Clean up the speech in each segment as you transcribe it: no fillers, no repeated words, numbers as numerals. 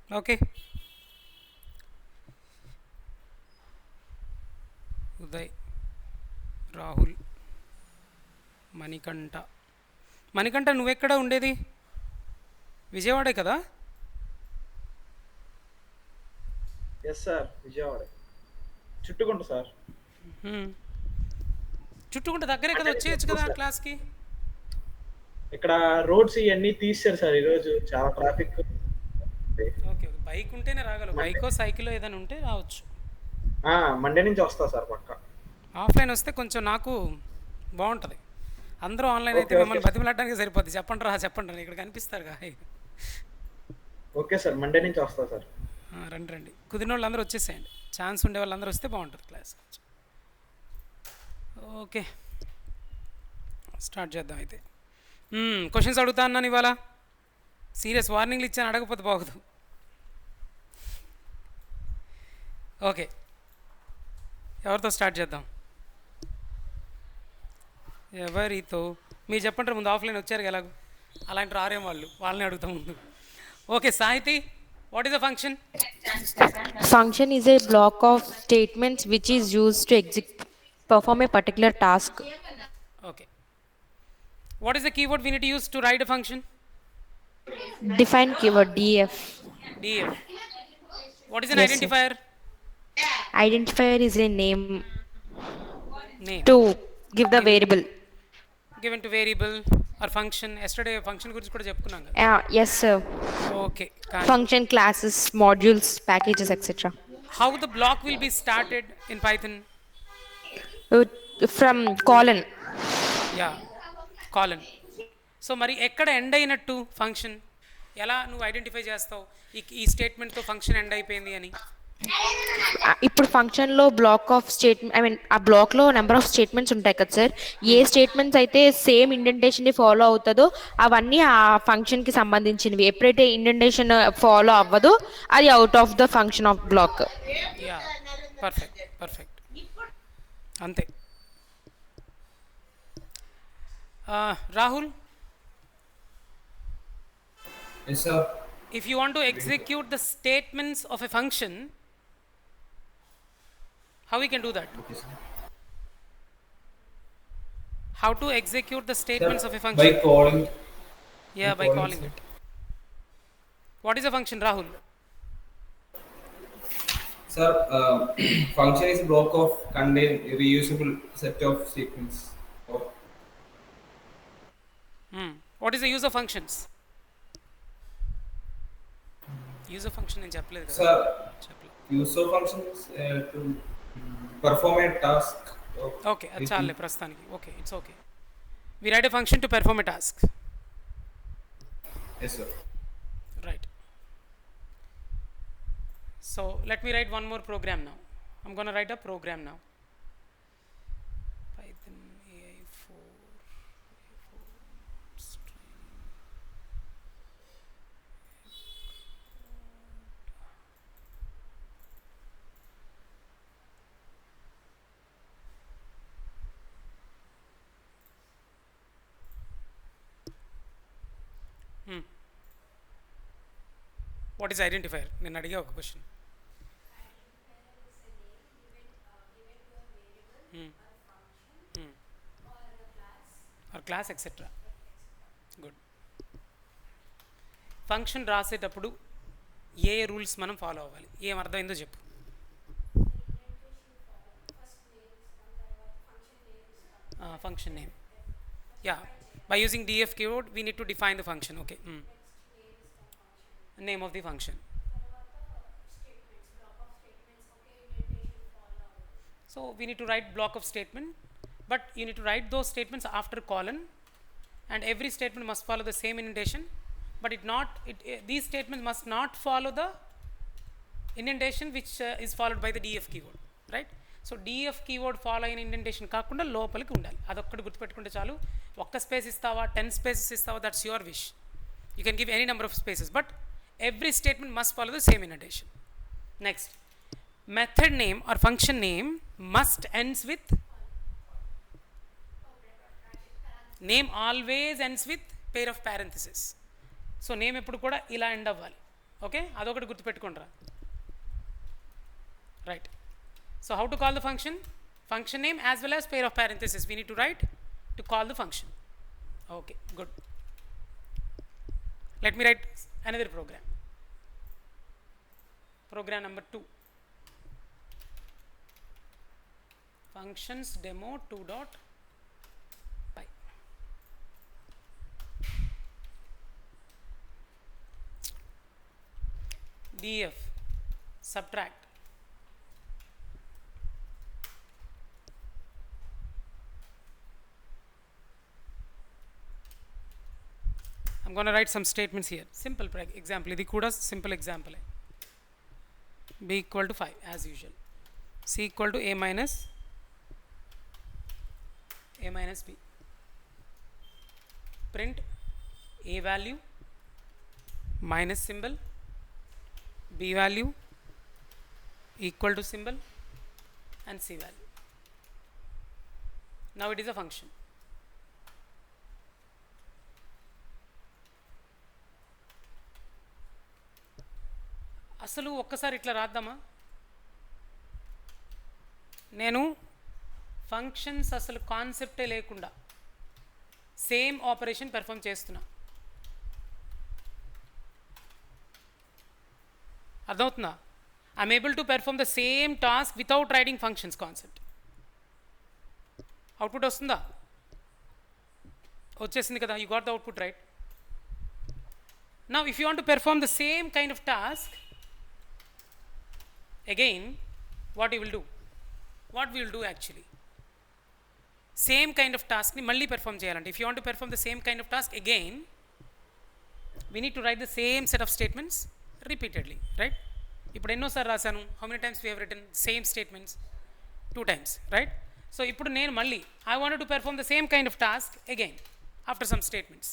Okay. Uday, Rahul, Manikanta. Manikanta నువ్వెక్కడ ఉండేది? విజయవాడే కదా? Yes sir, Vijayawada చుట్టుకుంట sir. చుట్టుకుంటే దగ్గరే కదా, అంటే నేను వచ్చేయచ్చు చెప్తాను కదా సార్, క్లాస్కి. ఇక్కడ రోడ్స్ ఇవన్నీ తీశారు సార్, ఈరోజు చాలా ట్రాఫిక్ ఉంది. Okay, okay. బైక్ ఉంటేనే రాగలవు, మండే బైకో సైకిల్ ఏదైనా ఉంటే రావచ్చు. మండే నుంచి వస్తా సార్ పక్క. ఆఫ్లైన్ వస్తే కొంచెం నాకు బాగుంటుంది. అందరూ ఆన్లైన్ అయితే ఓకే ఓకే మిమ్మల్ని సార్. బతిమలాడడానికి సరిపోద్ది. చెప్పండి రా, చెప్పండి రా, ఇక్కడ కనిపిస్తారుగా. ఓకే సార్, మండే నుంచి వస్తా సార్. రండి రండి, కుదిరిన వాళ్ళు అందరూ వచ్చేసేయండి. ఛాన్స్ ఉండే వాళ్ళందరూ వస్తే బాగుంటుంది క్లాస్. ఓకే, స్టార్ట్ చేద్దాం అయితే. క్వశ్చన్స్ అడుగుతా అన్నాను ఇవాళ. సీరియస్ వార్నింగ్లు ఇచ్చాను, అడగకపోతే బాగోదు. ఓకే, ఎవరితో స్టార్ట్ చేద్దాం? ఎవరితో? మీరు చెప్పంటారు ముందు, ఆఫ్లైన్ వచ్చారు ఎలాగో. అలాంటి రారేం వాళ్ళు, వాళ్ళని అడుగుతాం ముందు. Okay Sahithi, what is the function? Function is a block of statements which is used to perform a particular task. Okay, what is the keyword we need to use to write a function? Define keyword def. DF. What is an Yes, sir. Identifier? Identifier is a name name to give the given variable. Given to variable or function. Yesterday function గురించి కూడా చెప్పుకున్నాం కదా. Yes, sir. Okay, కానీ Function classes, modules, packages, etc. How the block will be started in Python? Uh, from colon. Yeah, colon. So మరి ఎక్కడ end అయినట్టు function? ఎలా నువ్వు ఐడెంటిఫై చేస్తావు ఈ స్టేట్మెంట్తో ఫంక్షన్ ఎండ్ అయిపోయింది అని? ఇప్పుడు ఫంక్షన్లో black of statement, I mean ఆ బ్లాక్లో నెంబర్ ఆఫ్ స్టేట్మెంట్స్ ఉంటాయి కదా సార్. ఏ స్టేట్మెంట్స్ అయితే సేమ్ ఇండెంటేషన్ని ఫాలో అవుతుందో అవన్నీ ఆ ఫంక్షన్కి సంబంధించినవి. ఎప్పుడైతే ఇండెంటేషన్ ఫాలో అవ్వదో అది out of the function of block. Yeah, perfect perfect, అంతే. Rahul, Yes, sir. if you want to execute the statements of a function, how we can do that? Okay, sir. How to execute the statements of a Sir, function? Yeah, by calling sir. it. What is a function, Rahul? Sir, function is a block of contain a reusable set of statements. Or, What is the use of functions? Use of function నేను చెప్పలేదు కదా. sir, చెప్పలేదు. use of function is to perform a task. Of okay, అది చాలే ప్రస్తుతానికి. Okay, it's okay. We write a function to perform a task. Yes, sir. Right. So let me write one more program now. I'm going to write a program now. Python AI4 string. What is identifier? నేను అడిగే ఒక question. Or class etcetera. Good. Function రాసేటప్పుడు ఏ rules మనం follow అవ్వాలి? ఏం అర్థమైందో చెప్పు. Function name. Yeah, by using df keyword we need to define the function. Okay. Name of the function. So we need to write block of statement, but you need to write those statements after colon, and every statement must follow the same indentation, but these statements must not follow the indentation which is followed by the df keyword, right? So DF keyword follow అయిన indentation కాకుండా లోపలికి ఉండాలి. అదొక్కటి గుర్తుపెట్టుకుంటే చాలు. ఒక్క space ఇస్తావా, 10 spaces ఇస్తావా, that's your wish. You can give any number of spaces, but every statement must follow the same indentation. Next, method name or function name must ends with name, always ends with pair of parenthesis. So name ఎప్పుడు కూడా ఇలా end అవ్వాలి. Okay, అదొకటి గుర్తుపెట్టుకుంటారా. Right. So how to call the function? Function name as well as pair of parentheses we need to write to call the function. Okay, good. Let me write another program. Program number 2. Functions demo 2.py. df subtract I'm going to write some statements here. Simple example. This is simple example. B equal to 5 as usual. C equal to a minus b. Print a value minus symbol, b value equal to symbol, and c value. Now it is a function. అసలు ఒక్కసారి ఇట్లా రాద్దామా? నేను functions అసలు కాన్సెప్టే లేకుండా same operation perform చేస్తున్నా. అర్థమవుతుందా? I'm able to perform the same task without writing functions concept. Output వస్తుందా? వచ్చేసింది కదా, you got the output right. Now if you want to perform the same kind of task again, what you will do? What we will do actually? Same kind of task ni malli perform cheyalante. If you want to perform the same kind of task again, we need to write the same set of statements repeatedly, right? ఇప్పుడు ఎన్నోసారి రాశాను. How many times we have written same statements? 2 times, right? So ఇప్పుడు నేను మళ్ళీ I wanted to perform the same kind of task again after some statements.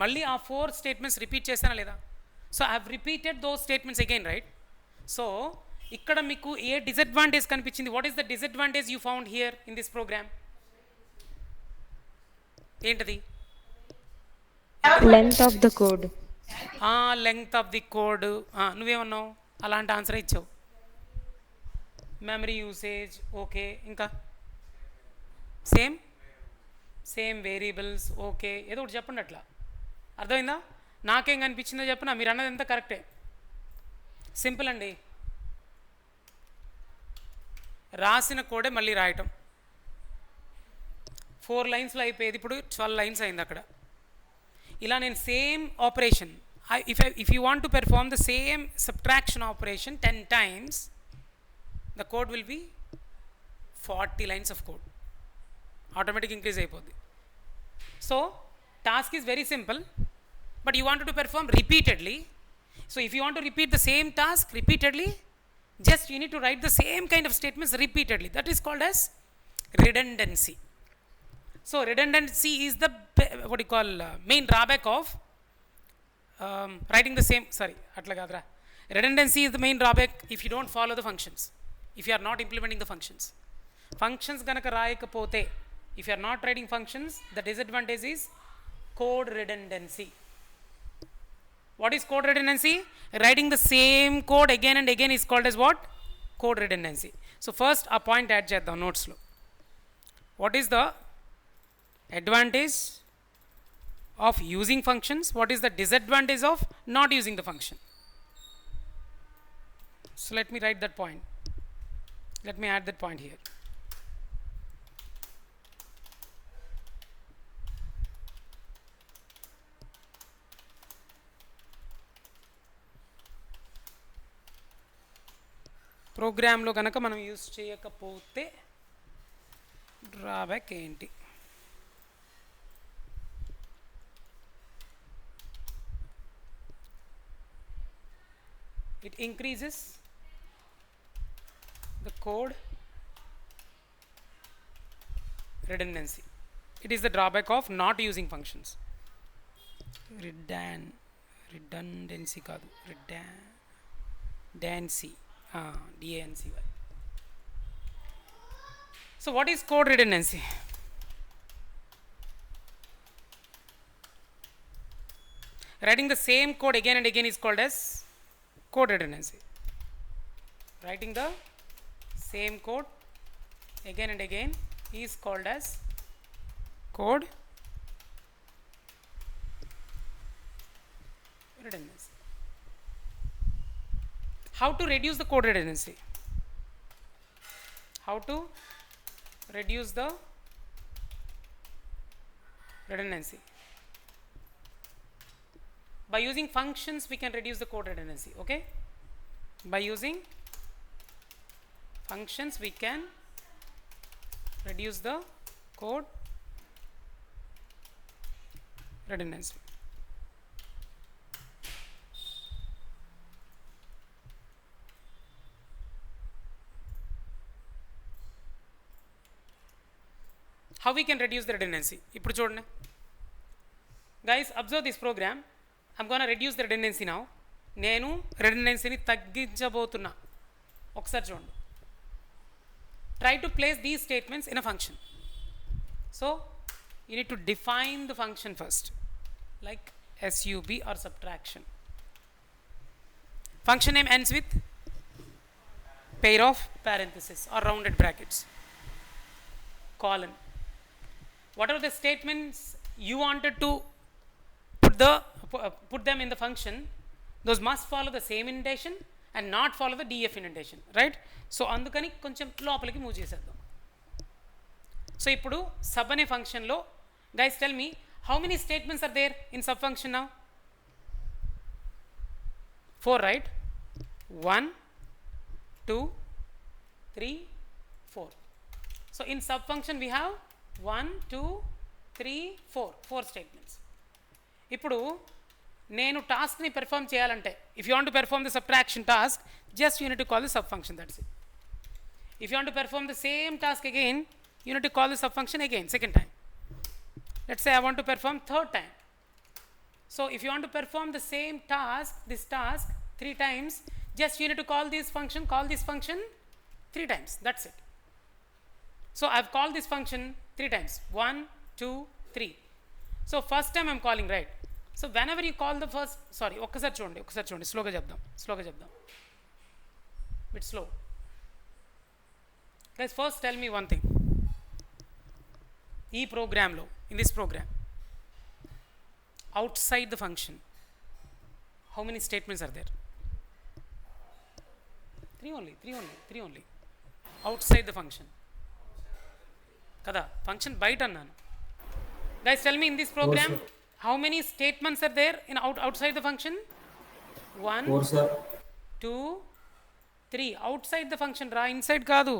మళ్ళీ ఆ 4 statements repeat చేశానా లేదా? So I have repeated those statements again, right? So ఇక్కడ మీకు ఏ డిసడ్వాంటేజ్ కనిపించింది? What is the disadvantage you found here in this program? ఏంటది? Length of the code. Length of the code. నువ్వేమన్నావు? అలాంటి ఆన్సర్ ఇచ్చావు. Memory usage, okay. ఇంకా same variables, okay. ఏదో ఒకటి చెప్పండి అట్లా. అర్థమైందా? నాకేం కనిపించిందో చెప్పనా? మీరు అన్నది ఎంత కరెక్టే. సింపుల్ అండి. రాసిన కోడే మళ్ళీ రాయటం. 4 లైన్స్లో అయిపోయేది ఇప్పుడు 12 లైన్స్ అయింది అక్కడ. ఇలా నేను same operation, if you want to perform the same subtraction operation 10 times, the code will be 40 lines of code. Automatic increase అయిపోద్ది. So task is very simple, but you wanted to perform repeatedly. So if you want to repeat the same task repeatedly, just you need to write the same kind of statements repeatedly. That is called as redundancy. So redundancy is the what you call main drawback of writing the same, atla kadra. Redundancy is the main drawback if you don't follow the functions, if you are not implementing the functions. Functions ganaka raayakapothe, if you are not writing functions, the disadvantage is code redundancy. What is code redundancy? Writing the same code again and again is called as what? Code redundancy. So first a point add cheddam notes lo. What is the advantage of using functions? What is the disadvantage of not using the function? So let me write that point. Let me add that point here. ప్రోగ్రామ్లో కనుక మనం use చేయకపోతే drawback ఏంటి? It increases the code redundancy. It is the drawback of not using functions. Redundancy కాదు, redundancy. DANCY. So what is code redundancy? Writing the same code again and again is called as code redundancy. Writing the same code again and again is called as code redundancy. How to reduce the code redundancy? How to reduce the redundancy? By using functions, we can reduce the code redundancy. Okay? By using functions, we can reduce the code redundancy. How we can reduce the redundancy? ఇప్పుడు చూడండి. Guys, observe this program. I'm going to reduce the redundancy now. నేను redundancyని తగ్గించబోతున్నా. ఒకసారి చూడండి. Try to place these statements in a function. So, you need to define the function first, like sub or subtraction. Function name ends with pair of parentheses or rounded brackets, colon. What are the statements you wanted to put them in the function? Those must follow the same indentation and not follow the df indentation, right? So అందుకని కొంచెం లోపలికి move చేసేద్దాం. So ఇప్పుడు sub అనే ఫంక్షన్లో guys tell me how many statements are there in sub function now? 4, right? 1 2 3 4. So in sub function we have 1 2 3 4 statements. ఇప్పుడు నేను టాస్క్ని perform చేయాలంటే if you want to perform the subtraction task just you need to call the sub function, that's it. If you want to perform the same task again you need to call the sub function again second time. Let's say I want to perform third time. So if you want to perform the same task, this task 3 times, just you need to call this function 3 times, that's it. So I've called this function 3 times, 1 2 3. So first time I'm calling, right? So whenever you call the first, sorry, ఒక్కసారి చూడండి స్లోగా చెప్దాం bit slow. Guys, first tell me one thing. ఈ ప్రోగ్రామ్లో, in this program, outside the function, how many statements are there? 3 only. Outside the function kada, function బయట అన్నాను. Guys, tell me in this program, how many statements are there in outside the function? 1 4 sir. 2 3. outside the function రా, inside కాదు.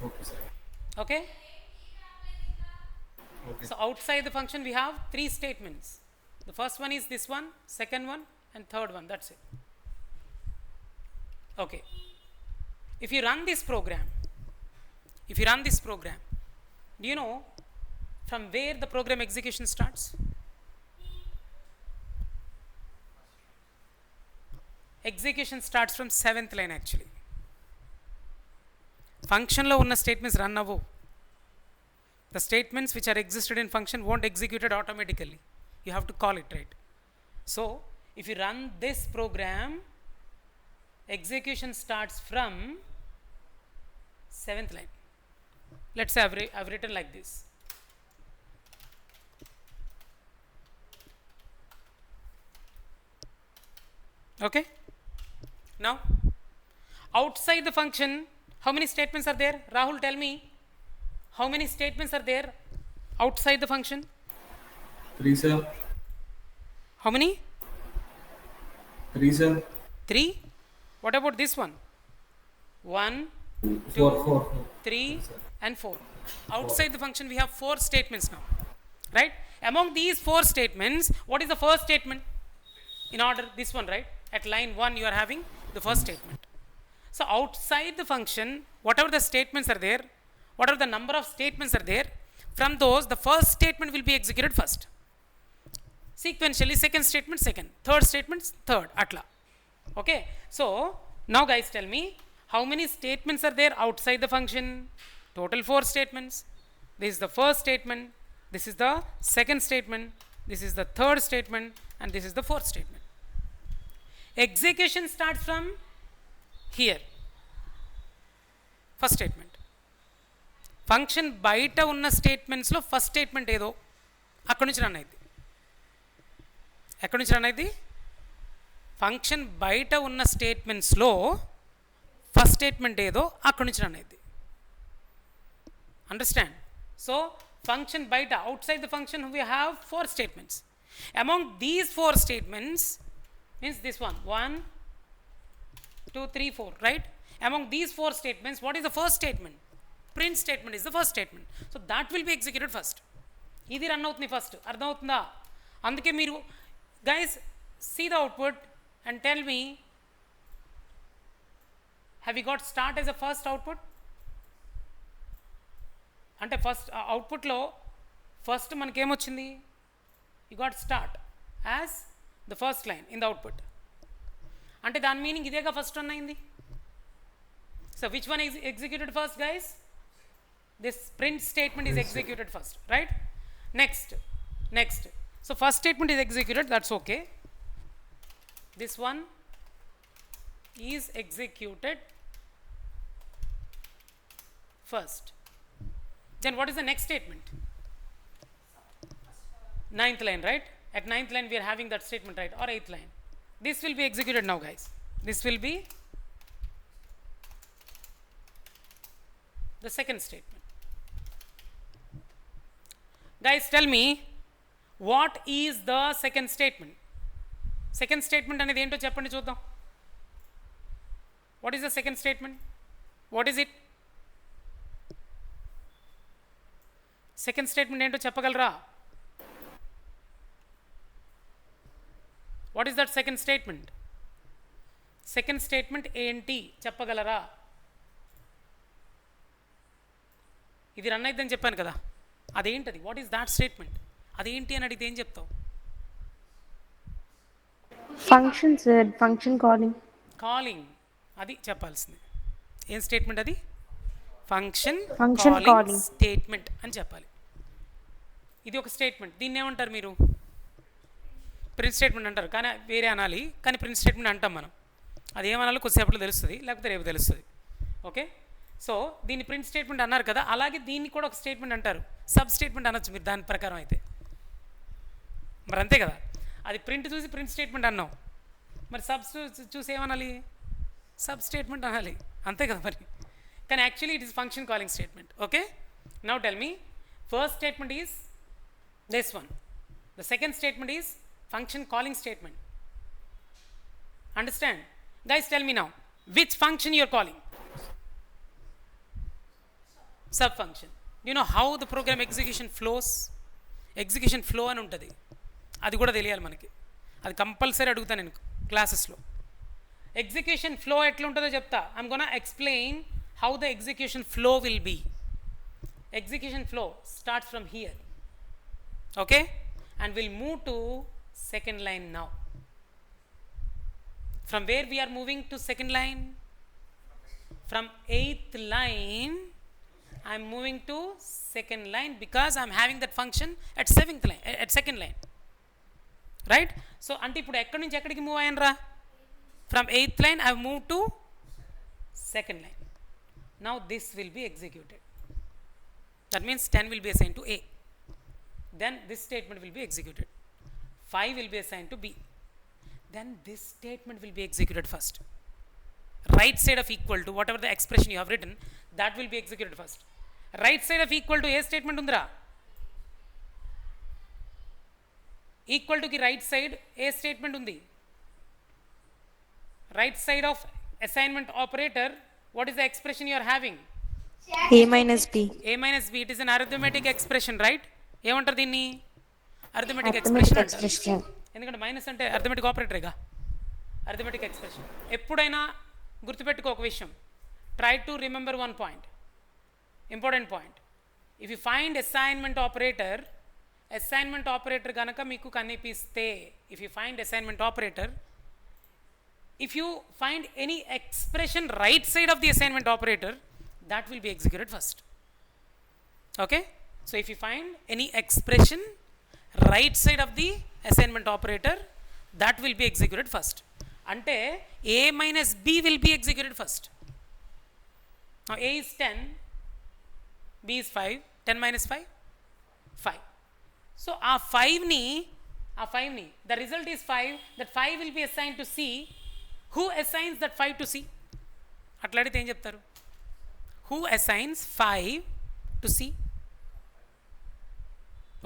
Okay sir. Okay, Okay. so outside the function we have 3 statements. The first one is this one, second one and third one, that's it. Okay, if you run this program, do you know from where the program execution starts? Execution starts from 7th line actually. Function lo unna statements run avvu. The statements which are existed in function won't execute it automatically. You have to call it, right? So if you run this program, execution starts from 7th line. Let's say I've written like this. Okay, now outside the function how many statements are there? Rahul, tell me, how many statements are there outside the function? 3 sir. How many? 3 sir. 3. What about this one? 1 4 3 and 4. Outside the function we have 4 statements now, right? Among these 4 statements, what is the first statement in order? This one, right? At line 1 you are having the first statement. So outside the function, whatever the statements are there, whatever the number of statements are there, from those the first statement will be executed first, sequentially second statement second, third statement third, atla. Okay, so now guys tell me, how many statements are there outside the function? Total 4 statements. This is the first statement, this is the second statement, this is the third statement, and this is the fourth statement. Execution starts from here. First statement. Function బయట ఉన్న స్టేట్మెంట్స్లో first statement ఏదో అక్కడి నుంచి run అయింది. ఎక్కడి నుంచి run అయింది? Function బయట ఉన్న స్టేట్మెంట్స్లో ఫస్ట్ స్టేట్మెంట్ ఏదో అక్కడి నుంచి రన్ అయింది. అండర్స్టాండ్? సో ఫంక్షన్ బయట, out side the function we have 4 statements. Among these 4 statements means this one 1 2 3 4, right? Among these 4 statements, what is the first statement? Print statement is the first statement. So that will be executed first. ఇది run అవుతుంది first. అర్థమవుతుందా? అందుకే మీరు guys see the output and tell me, have you got start as a first output? అంటే first అవుట్పుట్లో first మనకేమొచ్చింది? You got start as the first line in the output. అంటే దాని మీనింగ్ ఇదేగా ఫస్ట్ రన్ అయింది. So which one is executed first guys? This print statement is executed first, right? Next so first statement is executed, that's okay. This one is executed first. Then what is the next statement? 9th line, right? At 9th line we are having that statement, right? Or 8th line. This will be executed now, guys. This will be the second statement. Guys, tell me, what is the second statement? Second statement అనేది ఏంటో చెప్పండి చూద్దాం. What is the second statement? What is it? Second statement ఏంటో చెప్పగలరా? What is that second statement? Second statement ఏంటి చెప్పగలరా? ఇది run అయిద్దని చెప్పాను కదా, అదేంటది? What is that statement? అదేంటి అని అడిగితే ఏం చెప్తావు? Function sir, function calling. అది చెప్పాల్సింది. ఏం స్టేట్మెంట్ అది? ఫంక్షన్ కాలింగ్ స్టేట్మెంట్ అని చెప్పాలి. ఇది ఒక స్టేట్మెంట్. దీన్ని ఏమంటారు మీరు? ప్రింట్ స్టేట్మెంట్ అంటారు, కానీ వేరే అనాలి. కానీ ప్రింట్ స్టేట్మెంట్ అంటాం మనం. అది ఏమనాలో కొద్దిసేపట్లో తెలుస్తుంది, లేకపోతే రేపు తెలుస్తుంది. ఓకే, సో దీన్ని ప్రింట్ స్టేట్మెంట్ అన్నారు కదా, అలాగే దీన్ని కూడా ఒక స్టేట్మెంట్ అంటారు. సబ్ స్టేట్మెంట్ అనొచ్చు మీరు దాని ప్రకారం అయితే. మరి అంతే కదా, అది ప్రింట్ చూసి ప్రింట్ స్టేట్మెంట్ అన్నాం, మరి సబ్ చూసి ఏమనాలి? సబ్ స్టేట్మెంట్ అనాలి, అంతే కదా మరి. కానీ actually it is function calling statement. Okay, now tell me, first statement is this one, the second statement is function calling statement. Understand? Guys, tell me now, which function you are calling? Sub function. Do you know how the program execution flows? Execution flow అని ఉంటుంది, అది కూడా తెలియాలి మనకి. అది compulsory అడుగుతాను నేను క్లాసెస్లో. ఎగ్జిక్యూషన్ ఫ్లో ఎట్లా ఉంటుందో చెప్తా. I'm gonna explain how the execution flow will be. Execution flow starts from here, okay, and we'll move to second line now. From where we are moving to second line? From 8th line I am moving to second line because I am having that function at 7th line, at second line, right? So అంటే ఇప్పుడు ఎక్కడి నుంచి ఎక్కడికి move అయ్యాను రా? From 8th line I have moved to second line. Now this will be executed. That means 10 will be assigned to A. Then this statement will be executed. 5 will be assigned to B. Then this statement will be executed first. Right side of equal to whatever the expression you have written, that will be executed first. Right side of equal to A statement undra? Equal to ki right side A statement undi. Right side of assignment operator, what is the expression you are having? A minus B. A minus B, it is an arithmetic expression, right? ఏమంటారు దీన్ని? Arithmetic expression అంటారు. ఎందుకంటే minus అంటే arithmetic ఆపరేటరేగా, arithmetic expression. ఎప్పుడైనా గుర్తుపెట్టుకో ఒక విషయం, try to remember one point, important point. If you find assignment operator కనుక మీకు కనిపిస్తే, if you find assignment operator, if you find any expression right side of the assignment operator, that will be executed first. Okay, so if you find any expression right side of the assignment operator, that will be executed first. Ante a minus b will be executed first. Now a is 10, b is 5, 10 minus 5, 5. So ఆ 5ని the result is 5, that 5 will be assigned to c. Who assigns that 5 to c? అట్లా అడిగితే ఏం చెప్తారు? Who assigns 5 to c?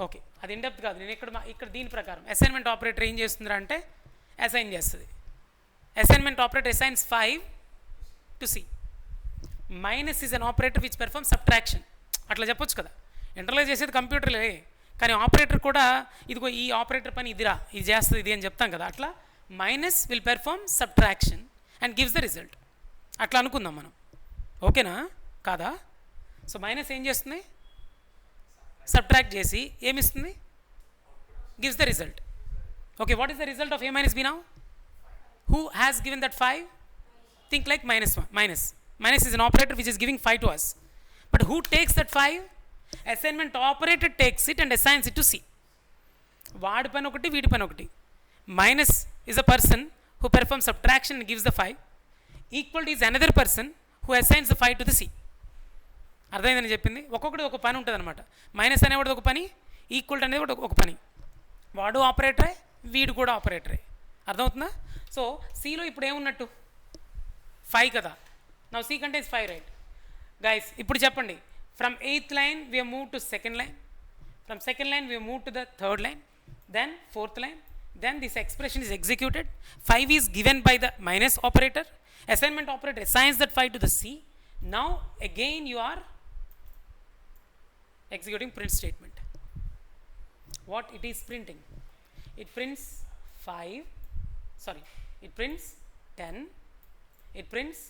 Okay, అది in depth కాదు. నేను ఇక్కడ దీని ప్రకారం అసైన్మెంట్ ఆపరేటర్ ఏం చేస్తుందిరా అంటే అసైన్ చేస్తుంది. Assignment operator assigns 5 to c. Minus is an operator which perform subtraction. అట్లా చెప్పొచ్చు కదా, ఇంటర్లో చేసేది కంప్యూటర్లే, కానీ ఆపరేటర్ కూడా ఇదిగో ఈ ఆపరేటర్ పని ఇదిరా, ఇది చేస్తుంది ఇది అని చెప్తాం కదా. అట్లా minus will perform subtraction and gives the result. అట్లా అనుకుందాం మనం. ఓకేనా కాదా? సో మైనస్ ఏం చేస్తుంది? సబ్ట్రాక్ట్ చేసి ఏమిస్తుంది? Gives the result. Okay, what is the result of a minus b now? Who has given that 5? Think like minus 1. Minus is an operator which is giving 5 to us. But who takes that 5? Assignment operator takes it and assigns it to c. వాడి పని ఒకటి, వీడి పని ఒకటి. Minus is a person who performs subtraction and gives the 5. Equal is another person who assigns the 5 to the c. అర్థమైందని చెప్పింది. ఒక్కొక్కటి ఒక పని ఉంటుంది అనమాట. మైనస్ అనేవాడు ఒక పని, ఈక్వల్ అనేది ఒక పని. వాడు ఆపరేటరే, వీడు కూడా ఆపరేటరే. అర్థమవుతుందా? సో సిలో ఇప్పుడు ఏమున్నట్టు? 5 కదా. Now see contains 5, right guys? ఇప్పుడు చెప్పండి, from 8th line we have moved to 2nd line, from 2nd line we have moved to the 3rd line, then 4th line, then this expression is executed. 5 is given by the minus operator. Assignment operator assigns that 5 to the c. Now again you are executing print statement. What it is printing? It prints 5, sorry, it prints 10, it prints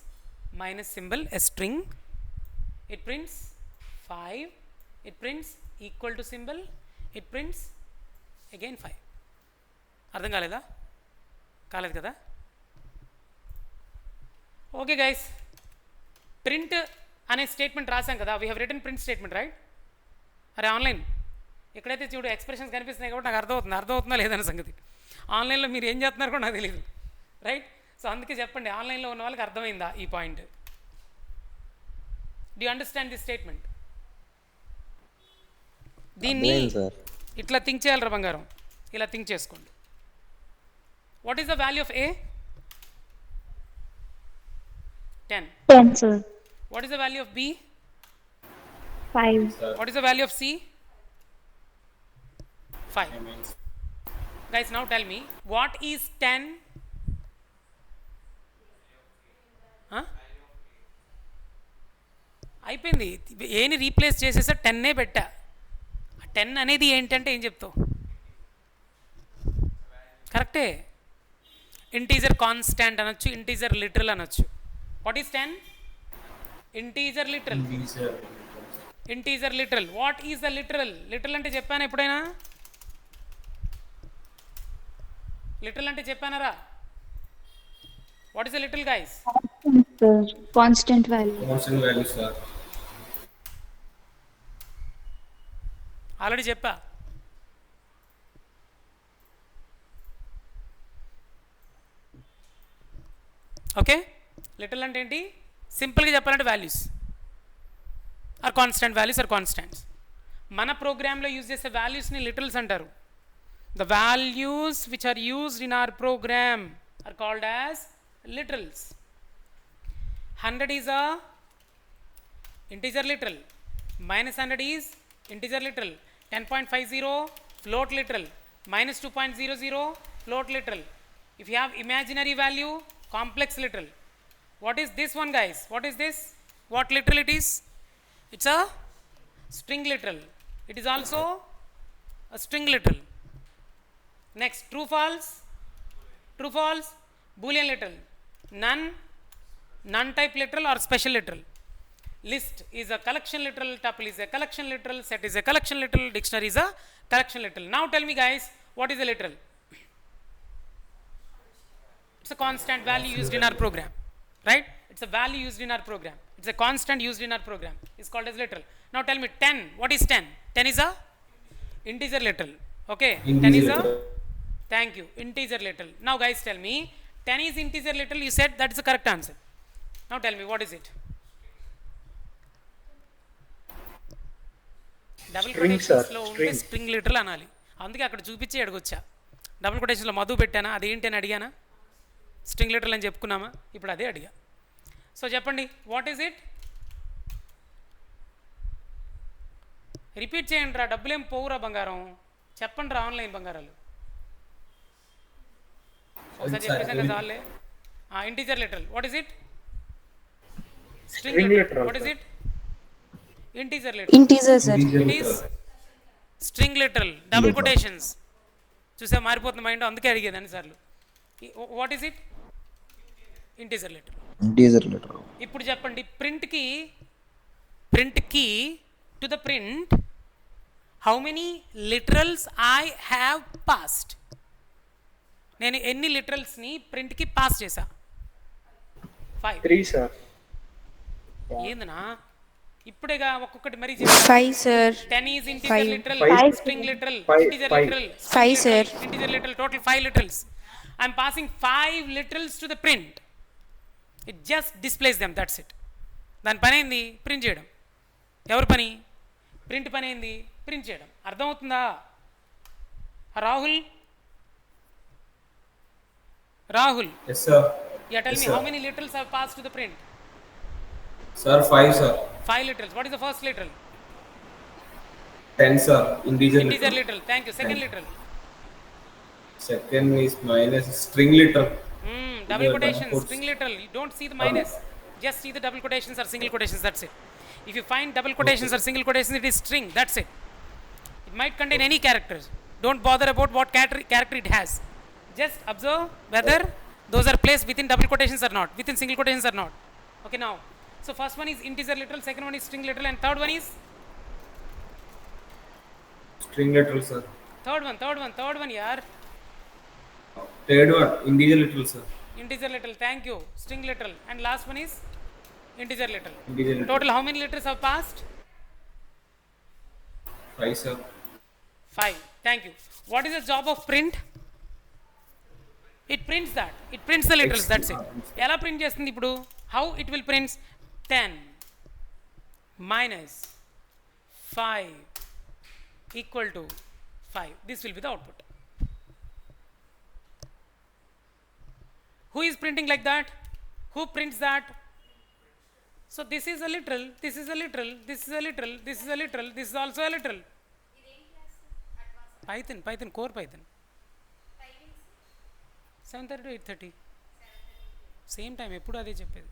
minus symbol, a string, it prints 5, it prints equal to symbol, it prints again 5. అర్థం కాలేదా? కాలేదు కదా? Okay guys, print అనే statement రాసాం కదా. We have return print statement, right? అరే online ఎక్కడైతే చూడు ఎక్స్ప్రెషన్స్ కనిపిస్తున్నాయి కాబట్టి నాకు అర్థమవుతుందా లేదన్న సంగతి. ఆన్లైన్లో మీరు ఏం చేస్తున్నారో కూడా నాకు తెలియదు, రైట్? సో అందుకే చెప్పండి, ఆన్లైన్లో ఉన్న వాళ్ళకి అర్థమైందా ఈ point? Do you understand this statement? దీన్ని ఇట్లా థింక్ చేయాలరా బంగారం, ఇలా థింక్ చేసుకోండి. What is the value of a? 10. 10, sir. What is the value of b? 5. What is the value of c? 5. Guys, now tell me, what is 10? అయిపోయింది. ఏని replace చేసేసా, 10 పెట్టా. 10 అనేది ఏంటంటే ఏం చెప్తావు? కరెక్టే. ఇంటీజర్ కాన్స్టాంట్ అనొచ్చు, ఇంటీజర్ లిటరల్ అనొచ్చు. What is 10? Integer literal. Integer literal. What is the literal? Literal అంటే చెప్పాను ఎప్పుడైనా? లిటరల్ అంటే చెప్పానరా? What is the literal guys? Constant value. Constant value, sir. Already చెప్పా. ఓకే, లిటరల్ అంటే ఏంటి? సింపుల్గా చెప్పాలంటే values are constant, values are constants. మన ప్రోగ్రాంలో యూజ్ చేసే వాల్యూస్ని లిటరల్స్ అంటారు. The values which are used in our program are called as literals. 100 is a integer literal, minus 100 is integer literal, 10.50 float literal, minus 2.00 float literal. If you have imaginary value, complex literal. What is this one guys? What is this? What literal it is? It's a string literal. It is also a string literal. Next, true false, true false, boolean literal, none type literal or special literal. List is a collection literal, tuple is a collection literal, set is a collection literal, dictionary is a collection literal. Now tell me guys, what is a literal? It's a constant value used in our program, right? It's a value used in our program. It's a constant used in our program. It's called as literal. Now tell me 10. What is 10? 10 is a integer literal. Okay, 10 is a, thank you, integer literal. Now guys tell me, 10 is integer literal, you said that is the correct answer. Now tell me, what is it? Double string sir, కొటేషన్స్లో ఉంటే string. String literal అనాలి. అందుకే అక్కడ చూపించి అడగొచ్చా. Double కొటేషన్స్లో Madhu పెట్టానా, అదేంటి అని అడిగానా? స్ట్రింగ్ లిటరల్ అని చెప్పుకున్నామా? ఇప్పుడు అదే అడిగా. సో చెప్పండి, వాట్ ఈజ్ ఇట్? రిపీట్ చేయండి రా, డబ్బులేం పోవురా బంగారం. చెప్పండి రా ఆన్లైన్ బంగారాలు. ఒకసారి చెప్పేసాక చాలే. Integer literal, what is it? String literal, what is it? Integer literal. Integer, sir. It is string literal, double quotations. చూసా మారిపోతుంది మైండ్, అందుకే అడిగేది అన్నిసార్లు. What is it? Integer literal. Integer letter. ఇప్పుడు చెప్పండి, ప్రింట్కి to the print how many literals I have passed. నేను ఎన్ని లిటరల్స్ని ప్రింట్కి పాస్ చేశా? 5. 3 సార్. ఏందనా ఇప్పుడేగా ఒక్కొక్కటి మరీ 5 sir. 10 is integer literal, Five. string literal, Five. integer Five. literal, 5 sir. integer literal, total 5 literals. I'm passing 5 literals to the print. It just displays them, that's it. దాని పని ఏంది? Print చేయడం. ఎవరి పని? ప్రింట్ పని ఏంది? ప్రింట్ చేయడం. అర్థమవుతుందా? Rahul, Yes, sir. yeah, tell Yes, me sir. how many literals have passed to the print? Sir, 5, sir. 5 literals. What is the first literal? 10, sir. Integer Integer literal. literal, thank you. Second literal. Second is minus string literal. Double Yeah, quotations, quotes. string literal. You don't see the minus. Just see the double quotations or single quotations. That's it. If you find double quotations or single quotations, it is string. That's it. It might contain any characters. Don't bother about what character it has. Just observe whether those are placed within double quotations or not, within single quotations or not. Okay, now. So first one is integer literal, second one is string literal, and third one is String literal, sir. third one, yaar. Third one, integer literal, sir. Integer literal, thank you. String literal, and last one is integer literal. Integer literal. Total how many literals have passed? 5, sir. 5. Thank you. What is the job of print? It prints that. It prints the literals. That's it. ఎలా print చేస్తుంది ఇప్పుడు? How it will print? 10 minus 5 equal to 5. This will be the output. Who is printing like that? Who prints that? So this is a literal, this is a literal, this is a literal, this is a literal, this is also a literal. Python, core Python. 7:30 to 8:30. Same time, ఎప్పుడు అదే చెప్పేది.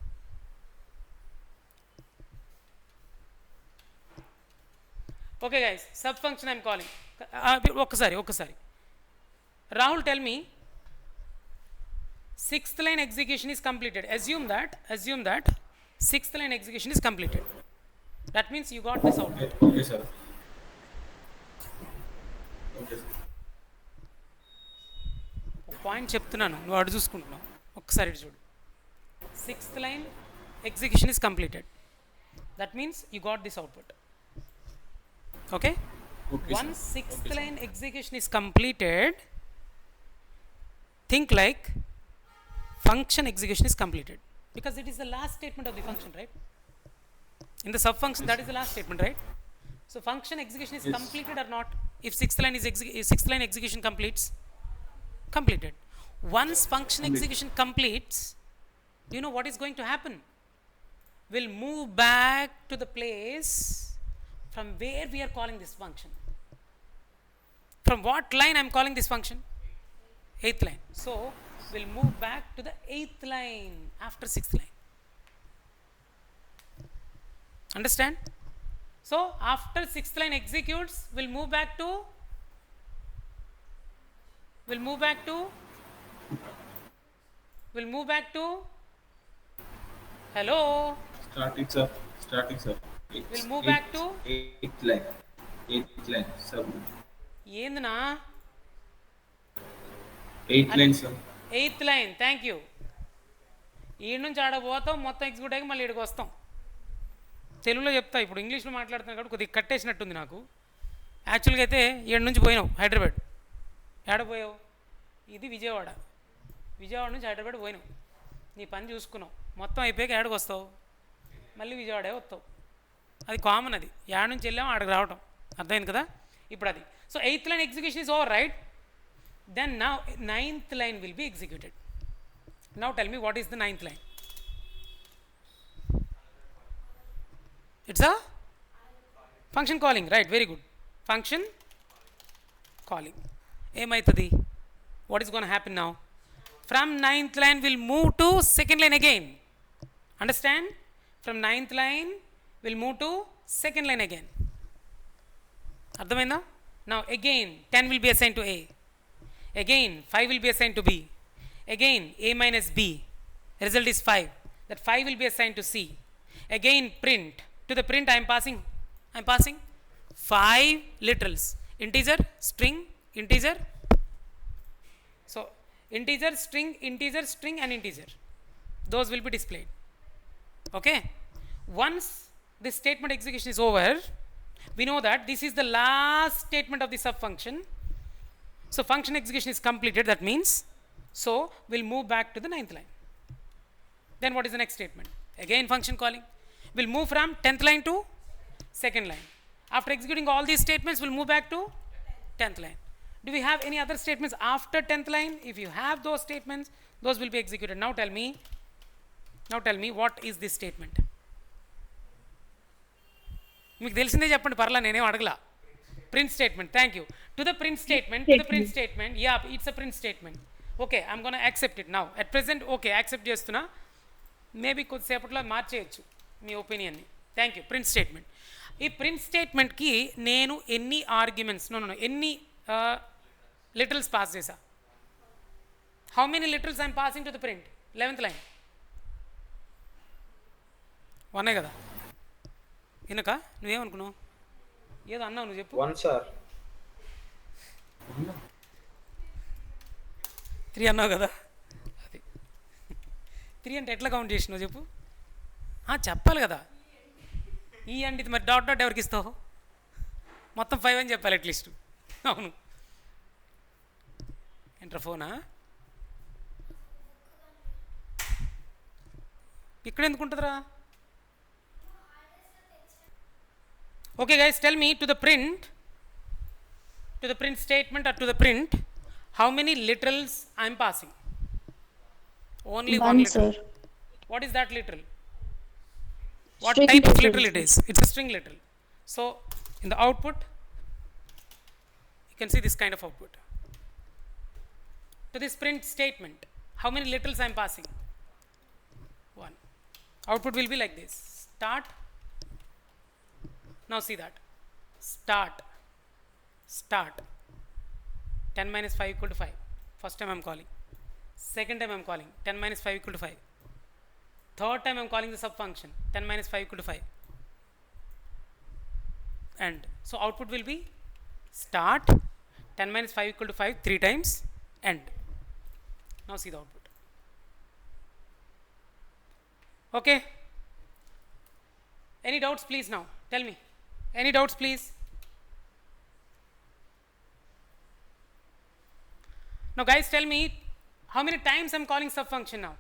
Okay guys, sub function I'm calling. ఒక్కసారి Rahul, tell me, 6th line execution is completed. Assume that 6th line execution is completed. That means you got this output. Okay, sir. Okay, sir. Point చెప్తున్నాను, నువ్వు అడు చూసుకుంటున్నావు. ఒక్కసారి ఇటు చూడు. 6th line execution is completed. That means you got this output. Okay? Okay, Once sir. 6th Okay, sir. line execution is completed, think like function execution is completed, because it is the last statement of the function, right? In the sub function, that is the last statement, right? So function execution is Yes. completed or not? If 6th line is 6th line execution completed. Once function execution completes, do you know what is going to happen? We'll move back to the place from where we are calling this function. From what line I am calling this function? 8th line. So we'll move back to the 8th line after 6th line. Understand? So after 6th line executes, we'll move back to hello, Starting, sir. We'll move back to 8th line, sir. ఏందనా 8th line, sir. 8th line, thank you. ఈ నుంచి ఆడ పోతాం, మొత్తం execute అయ్యి మళ్ళీ ఇక్కడికి వస్తాం. తెలుగులో చెప్తా, ఇప్పుడు ఇంగ్లీష్లో మాట్లాడుతున్నాను కాబట్టి కొద్దిగా కట్టేసినట్టుంది నాకు. యాక్చువల్గా అయితే 7 నుంచి పోయినావు హైదరాబాద్. ఏడపోయావు, ఇది విజయవాడ, విజయవాడ నుంచి హైదరాబాద్ పోయినావు, నీ పని చూసుకున్నావు, మొత్తం అయిపోయాక ఏడకు వస్తావు, మళ్ళీ విజయవాడే వస్తావు. అది కామన్, అది ఏడ నుంచి వెళ్ళాము ఆడకు రావటం, అర్థమైంది కదా. ఇప్పుడు అది, so 8th line execution is over, right? Then now 9th line will be executed. Now tell me what is the 9th line? It's a function calling, right? Very good. Function calling. ఏమవుతుంది? What is going to happen now? From 9th line we'll move to 2nd line again. Understand? From 9th line we'll move to 2nd line again. అర్థమైందా? Now again 10 will be assigned to A. Again 5 will be assigned to B. Again A minus B. Result is 5. That 5 will be assigned to C. Again print. To the print I am passing 5 literals. Integer, string, integer. So integer, string, and integer. Those will be displayed. Okay? Once this statement execution is over, we know that this is the last statement of the subfunction. So function execution is completed, that means, so we'll move back to the 9th line. Then what is the next statement? Again function calling. We'll move from 10th line to 2nd line. After executing all these statements, we'll move back to 10th line. Do we have any other statements after 10th line? If you have those statements, those will be executed. Now tell me what is this statement? మీకు తెలిసిందే చెప్పండి, పర్లా, నేనేం అడగలా. Print statement. Thank you. To the print statement, yeah, it's a print statement. Okay, I'm gonna accept it now. At present okay, accept చేస్తున్నా. Maybe కొద్దిసేపట్లో మార్చేయచ్చు మీ ఒపీనియన్ని. Thank you. Print statement. ఈ ప్రింట్ స్టేట్మెంట్కి నేను ఎన్ని ఆర్గ్యుమెంట్స్, ఎన్ని లిటరల్స్ పాస్ చేశా? How many literals I'm passing to the print? 11th line. వనే కదా? వినక నువ్వేమనుకున్నావు? ఏదో అన్నావు, నువ్వు చెప్పు. 1 సార్. 3 అన్నావు కదా? అది 3 అంటే ఎట్లా కౌంట్ చేసినావు చెప్పు? చెప్పాలి కదా. ఈ అంటే ఇది మరి డాట్ డాట్ ఎవరికి ఇస్తావు? మొత్తం 5 అని చెప్పాలి అట్లీస్ట్. అవును. ఎంటర్ ఫోనా? ఇక్కడ ఎందుకు ఉంటుందిరా? Okay guys, tell me, to the print statement or to the print, how many literals I am passing? Only one literal. Sir. What is that literal? What String type of literal, literal it is? It's a string literal. So in the output you can see this kind of output. To this print statement, how many literals I am passing? 1. Output will be like this. Start. Now see that. Start. 10 minus 5 equal to 5. First time I am calling. Second time I am calling. 10 minus 5 equal to 5. Third time I am calling the subfunction. 10 minus 5 equal to 5. And so output will be start. 10 minus 5 equal to 5 3 times. End. Now see the output. Okay. Any doubts please now? Tell me. Any doubts please? Now guys, tell me, how many times I'm calling subfunction now?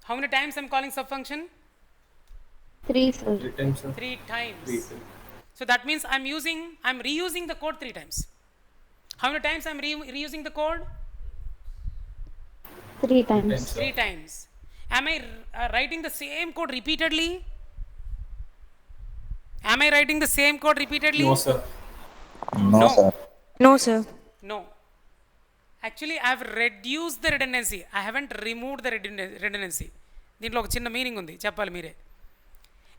How many times I'm calling subfunction? 3, sir. 3 times, sir. 3 times. 3 times. So that means I'm reusing the code 3 times. How many times I'm reusing the code? 3 times. 3 times. Am I writing the same code repeatedly? Am I writing the same code repeatedly? No, sir. No. No, sir. No. Actually, I have reduced the redundancy. I haven't removed the redundancy. దీంట్లో ఒక చిన్న meaning ఉంది, చెప్పాలి మీరే.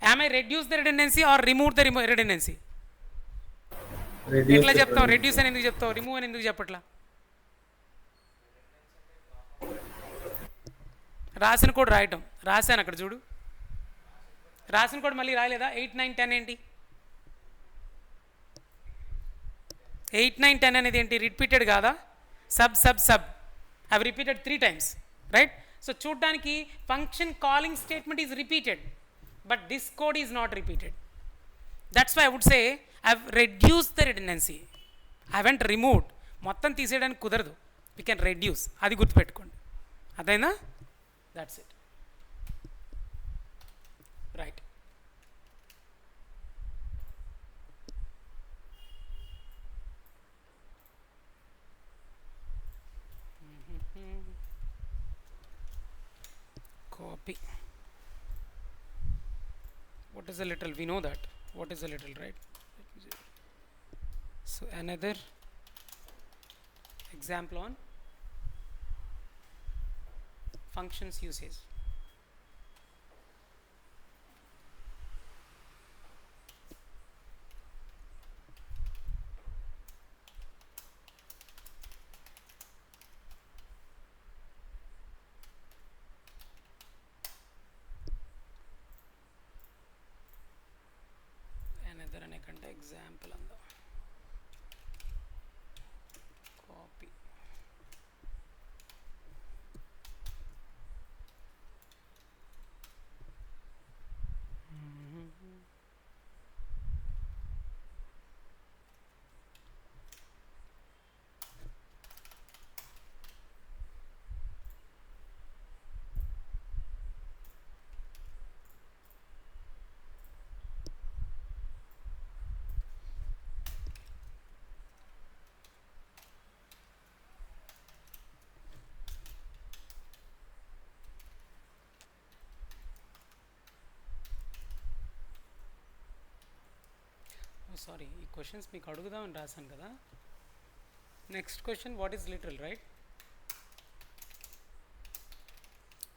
Am I reduce the redundancy or remove the redundancy? ఎట్లా చెప్తావు? Reduce అని ఎందుకు చెప్తావు? రిమూవ్ అని ఎందుకు చెప్పట్లా? రాసిన కోడ్ రాయటం, రాశాను అక్కడ చూడు. రాసిన కోడ్ మళ్ళీ రాయలేదా? 8, 9, 10 ఏంటి? 8, 9, 10 అనేది ఏంటి? రిపీటెడ్ కాదా? సబ్ I have repeated 3 times, right? So చూడ్డానికి function calling statement is repeated, but this code is not repeated. That's why I would say I have reduce the redundancy. Haven't removed, మొత్తం తీసేయడానికి కుదరదు, వీ కెన్ రెడ్యూస్, అది గుర్తుపెట్టుకోండి. అదైనా that's it, right. Copy. What is a literal? We know that. What is a literal, right? So another example on functions usage. Another anekanda example on the copy. Sorry, ఈ questions మీకు అడుగుదామని రాశాను కదా. Next question, what is literal, right?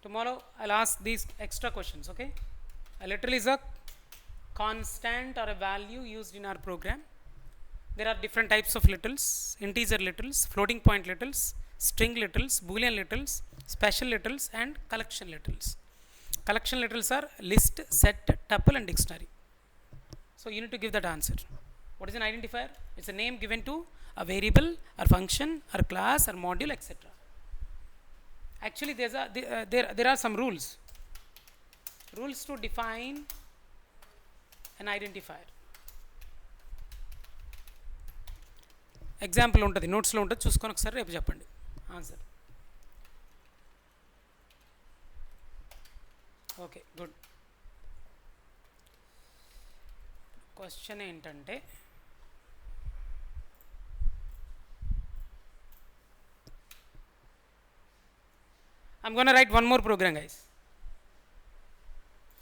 Tomorrow I'll ask these extra questions, okay? A literal is a constant or a value used in our program. There are different types of littles: integer littles, floating point littles, string littles, boolean littles, special littles, and collection littles. Collection littles are list, set, tuple, and dictionary. So you need to give that answer. What is an identifier? It's a name given to a variable or function or class or module, etc. Actually there are some rules to define an identifier. Example ఉంటుంది, నోట్స్లో ఉంటుంది, చూసుకొని ఒకసారి రేపు చెప్పండి answer. Okay, good. Question ఏంటంటే, I'm going to write one more program, guys.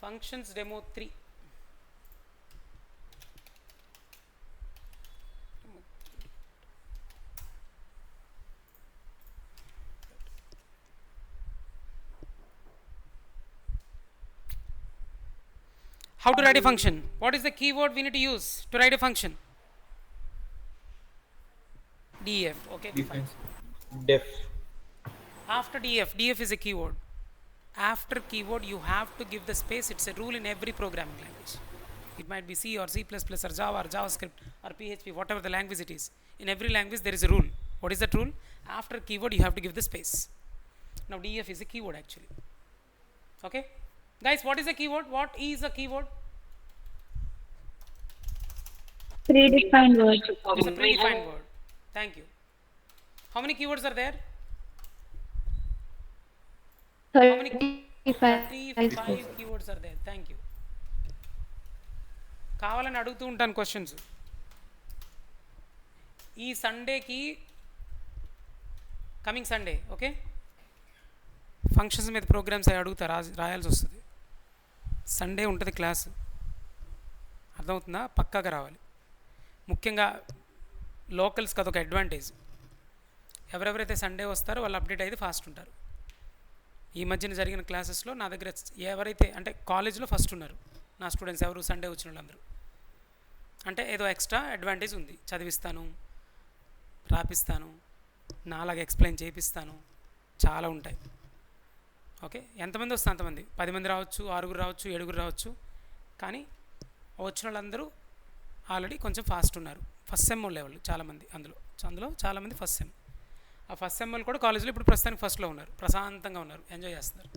Functions demo 3. How to write a function? What is the keyword we need to use to write a function? def. Okay, fine. Def. After def is a keyword. After keyword you have to give the space. It's a rule in every programming language. It might be C or C++ or Java or JavaScript or PHP, whatever the language it is. In every language there is a rule. What is that rule? After keyword you have to give the space. Now def is a keyword actually. Okay, guys, what is a keyword? What is a keyword? Predefined word. It's a predefined word. Thank you. How many keywords are there? How many? 35 keywords are there. Thank you. కావాలని అడుగుతూ ఉంటాను questions. ఈ సండేకి, coming Sunday, okay, functions మీద programmes అవి అడుగుతా, రాయాల్సి వస్తుంది. Sunday ఉంటుంది క్లాసు, అర్థమవుతుందా? పక్కాగా రావాలి. ముఖ్యంగా లోకల్స్కి అదొక అడ్వాంటేజ్. ఎవరెవరైతే సండే వస్తారో వాళ్ళు అప్డేట్ అయితే ఫాస్ట్ ఉంటారు. ఈ మధ్యన జరిగిన క్లాసెస్లో నా దగ్గర ఎవరైతే అంటే కాలేజ్లో ఫస్ట్ ఉన్నారు నా స్టూడెంట్స్, ఎవరు సండే వచ్చిన వాళ్ళందరూ. అంటే ఏదో ఎక్స్ట్రా అడ్వాంటేజ్ ఉంది. చదివిస్తాను, రాపిస్తాను, నాలాగా ఎక్స్ప్లెయిన్ చేపిస్తాను, చాలా ఉంటాయి. ఓకే, ఎంతమంది వస్తే అంతమంది, 10 మంది రావచ్చు, 6 రావచ్చు, 7 రావచ్చు. కానీ వచ్చిన వాళ్ళందరూ ఆల్రెడీ కొంచెం ఫాస్ట్ ఉన్నారు. ఫస్ట్ సెమ్ లెవెల్ చాలామంది, అందులో చాలామంది ఫస్ట్ సెమ్. ఆ ఫస్ట్ సెమ్ కూడా కాలేజీలో ఇప్పుడు ప్రస్తుతానికి ఫస్ట్లో ఉన్నారు, ప్రశాంతంగా ఉన్నారు, ఎంజాయ్ చేస్తున్నారు.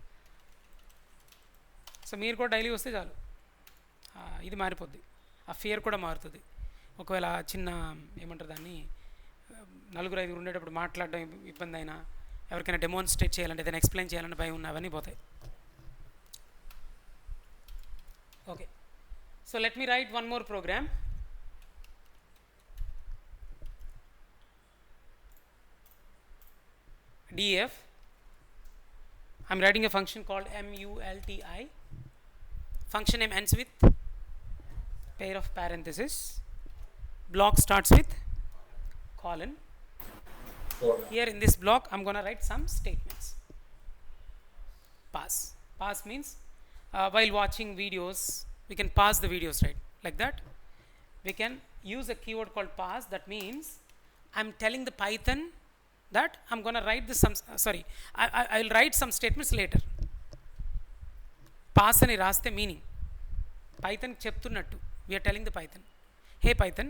సో మీరు కూడా డైలీ వస్తే చాలు, ఇది మారిపోద్ది, ఆ ఫియర్ కూడా మారుతుంది. ఒకవేళ చిన్న ఏమంటారు దాన్ని, నలుగురు ఐదుగురు ఉండేటప్పుడు మాట్లాడడం ఇబ్బంది అయినా, ఎవరికైనా డెమోన్స్ట్రేట్ చేయాలంటే ఏదైనా ఎక్స్ప్లెయిన్ చేయాలంటే భయం ఉన్న అవన్నీ పోతాయి. Okay, so let me write one more program. DF. I'm writing a function called multi. Function name ends with pair of parentheses. Block starts with colon. Here in this block I'm going to write some statements. Pause. Pause means while watching videos we can pause the videos, right? Like that. We can use a keyword called pause. That means I'm telling the Python that I'm going to write this I'll write some statements later. Pass ani raste meaning Python చెప్తున్నట్టు, we are telling the Python, hey Python,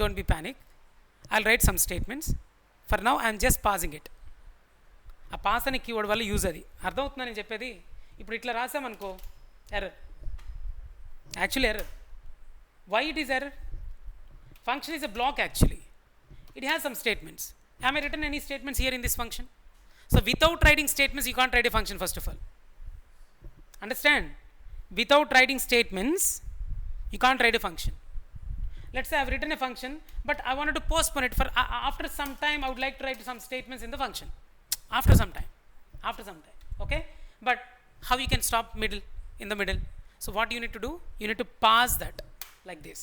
don't be panic, I'll write some statements, for now I'm just pausing it. ఆ pass అనే keyword వల్ల use అది అర్థమవుతుందని నేను చెప్పేది. ఇప్పుడు ఇట్లా రాసామనుకో error, actually error. Why it is error? Function is a block actually, it has some statements. Am I written any statements here in this function? So without writing statements you can't write a function first of all. Understand? Without writing statements you can't write a function. Let's say I've written a function but I wanted to postpone it for after some time. I would like to write some statements in the function after some time, okay? But how you can stop in the middle? So what you need to do, you need to pass that like this.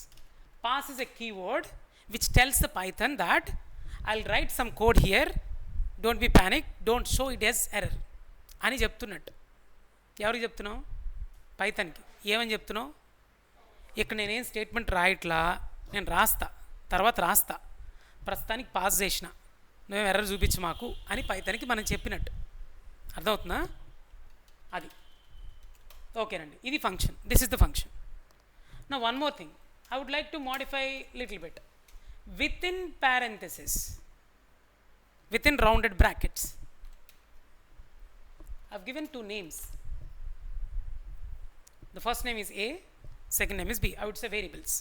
Pass is a keyword which tells the Python that I'll write some code here, don't be panic, don't show it as error అని చెప్తున్నట్టు. ఎవరికి చెప్తున్నావు? పైథాన్కి. ఏమని చెప్తున్నావు? ఇక్కడ నేనేం statement రాయట్లా, నేను తర్వాత రాస్తా, ప్రస్తుతానికి పాస్ చేసిన, నువ్వేం ఎర్రర్ చూపించు మాకు అని పైథాన్కి మనం చెప్పినట్టు. అర్థమవుతుందా? అది ఓకేనండి. ఇది function, this is the function. నా one more thing I would like to modify little bit. Within parentheses, within rounded brackets, I've given two names. The first name is A, second name is B. I would say variables.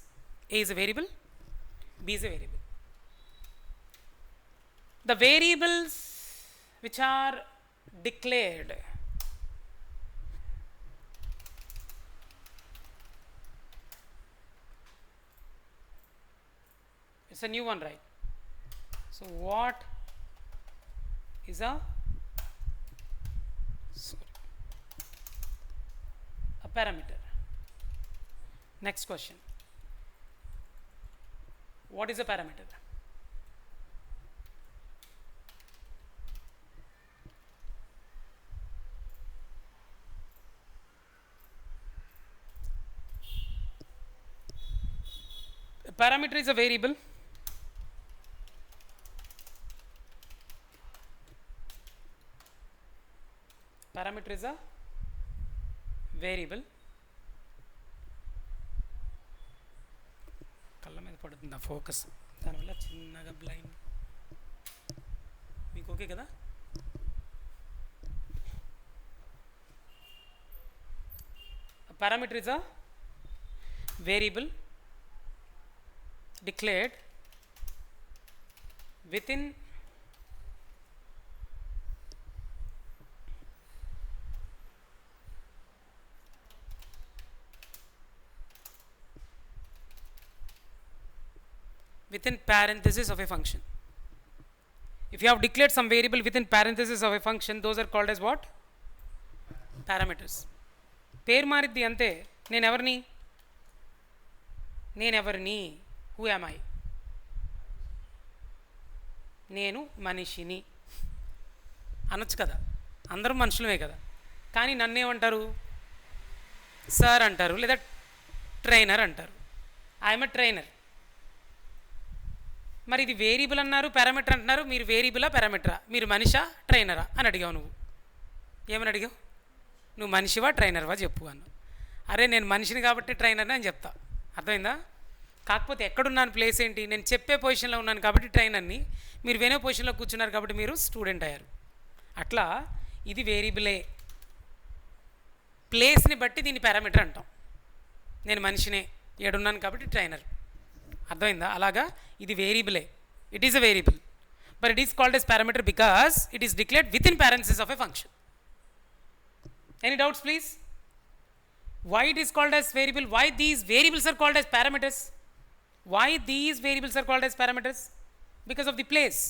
A is a variable, B is a variable. The variables which are declared, it's a new one, right? So what is a parameter? Next question. What is a parameter? A parameter is a variable కళ్ళ మీద పడుతుంది ఆ focus, దానివల్ల చిన్నగా blind. మీకు okay కదా? A parameter is a variable declared within parentheses of a function. If you have declared some variable within parentheses of a function, those are called as what? Parameters. పేరు మారిద్ది అంతే. నేనెవరిని who am I? నేను మనిషిని అనొచ్చు కదా, అందరం మనుషులమే కదా. కానీ నన్నేమంటారు? సార్ అంటారు, లేదా ట్రైనర్ అంటారు. I'm a trainer. మరి ఇది వేరియబుల్ అన్నారు, పారామీటర్ అంటున్నారు. మీరు వేరియబులా పారామీటరా? మీరు మనిషా ట్రైనరా అని అడిగావు. నువ్వు ఏమని అడిగావు? నువ్వు మనిషివా ట్రైనర్వా చెప్పు అన్న. అరే నేను మనిషిని కాబట్టి ట్రైనర్ని అని చెప్తా. అర్థమైందా? కాకపోతే ఎక్కడున్నాను, ప్లేస్ ఏంటి? నేను చెప్పే పొజిషన్లో ఉన్నాను కాబట్టి ట్రైనర్ని, మీరు వేరే పొజిషన్లో కూర్చున్నారు కాబట్టి మీరు స్టూడెంట్ అయ్యారు. అట్లా ఇది వేరియబులే, ప్లేస్ని బట్టి దీన్ని పారామీటర్ అంటాం. నేను మనిషినే, ఏడున్నాను కాబట్టి ట్రైనర్. అర్థమైందా? అలాగా ఇది వేరియబులే, It is a variable, but it is called as parameter because it is declared within parenthesis of a function. Any doubts, please? Why it is called as variable? Why these variables are called as parameters? Why these variables are called as parameters? Because of the place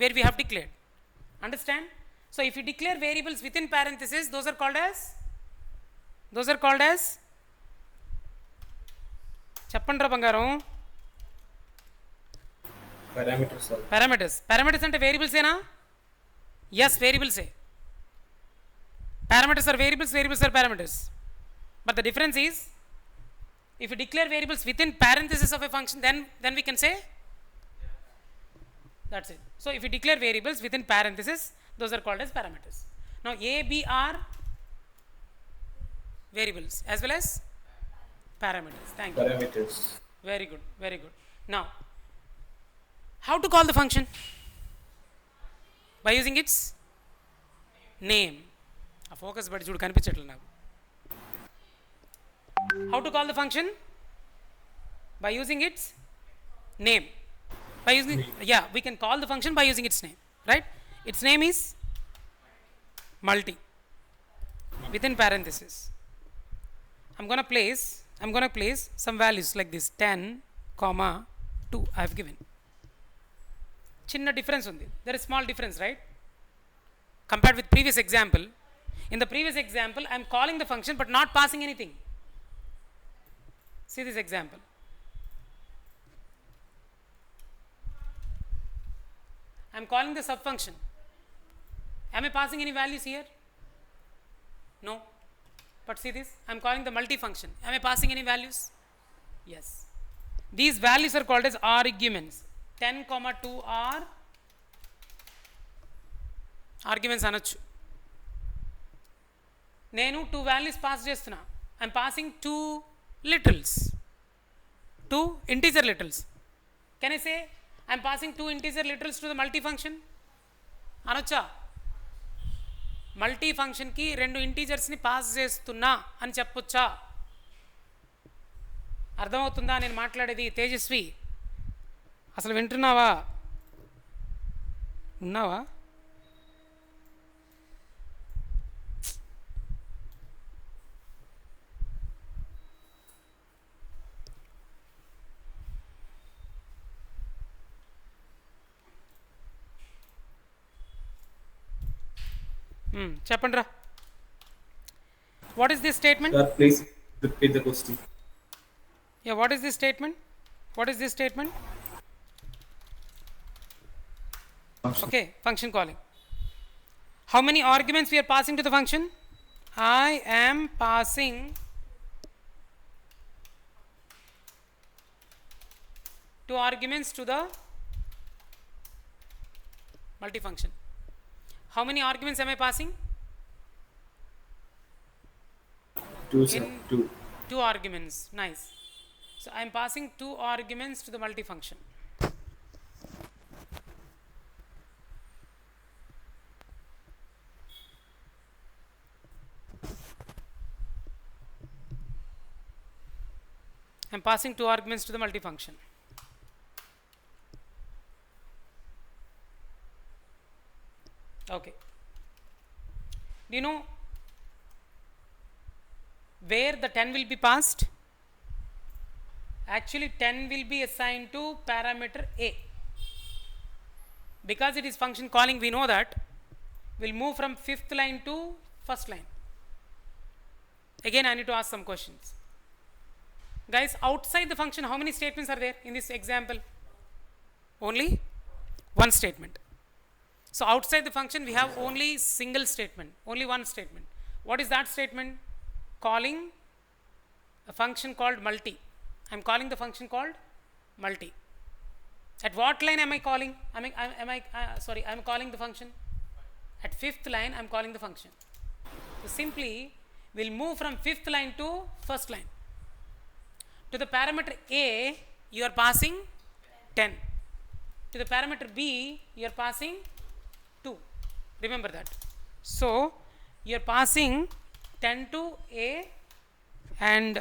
where we have declared. Understand? So if you declare variables within parenthesis, those are called as చెప్పండి రా బంగారం. Parameters, sir. Parameters అంటే variables ఏనా? Yes, వేరియబుల్సే. Parameters are variables are parameters. But the difference is, if you declare variables within parenthesis of a function, then we can say, that's it. So if you declare variables within parenthesis, those are called as parameters. Now A, B are variables as well as parameters. Thank you. Parameters. Very good, very good. Now, how to call the function? By using its name. A focus button చూడు కనిపించట్లేదు నాకు. How to call the function? By using its name. By using, yeah, we can call the function by using its name, right? Its name is multi within parenthesis. I'm going to place some values like this, 10, 2 I have given. Chinna difference undi. There is small difference, right? Compared with previous example. In the previous example, I am calling the function but not passing anything. See this example. I am calling the subfunction. Am I passing any values here? No. But see this, I am calling the multifunction. Am I passing any values? Yes. These values are called as arguments. 10, 2 are arguments అనొచ్చు. నేను 2 values pass చేస్తున్నా. I am passing 2 literals, 2 integer literals. Can I say I am passing 2 integer literals to the multifunction? అనొచ్చా? Multi ఫంక్షన్కి 2 ఇంటీజర్స్ని pass చేస్తున్నా అని చెప్పొచ్చా? అర్థమవుతుందా నేను మాట్లాడేది? తేజస్వి, అసలు వింటున్నావా? ఉన్నావా? చెప్పండి రా. What is this statement? Sir, please repeat the question. Yeah, what is this statement? Function. Okay, function calling. How many arguments we are passing to the function? I am passing 2 arguments to the multifunction. How many arguments am I passing? 2, sir. 2 arguments. Nice. So I am passing 2 arguments to the multifunction. I am passing 2 arguments to the multifunction. Okay. Do you know where the 10 will be passed? Actually 10 will be assigned to parameter A. Because it is function calling, we know that we'll move from 5th line to 1st line. Again I need to ask some questions. Guys, outside the function how many statements are there in this example? Only one statement. So outside the function we have only single statement, only one statement. What is that statement? Calling a function called multi. I am calling the function called multi. At what line am I calling? I am calling the function. At 5th line I am calling the function. So simply we'll move from 5th line to 1st line. To the parameter A you are passing 10. To the parameter B you are passing 2. Remember that. So you are passing 10 to A and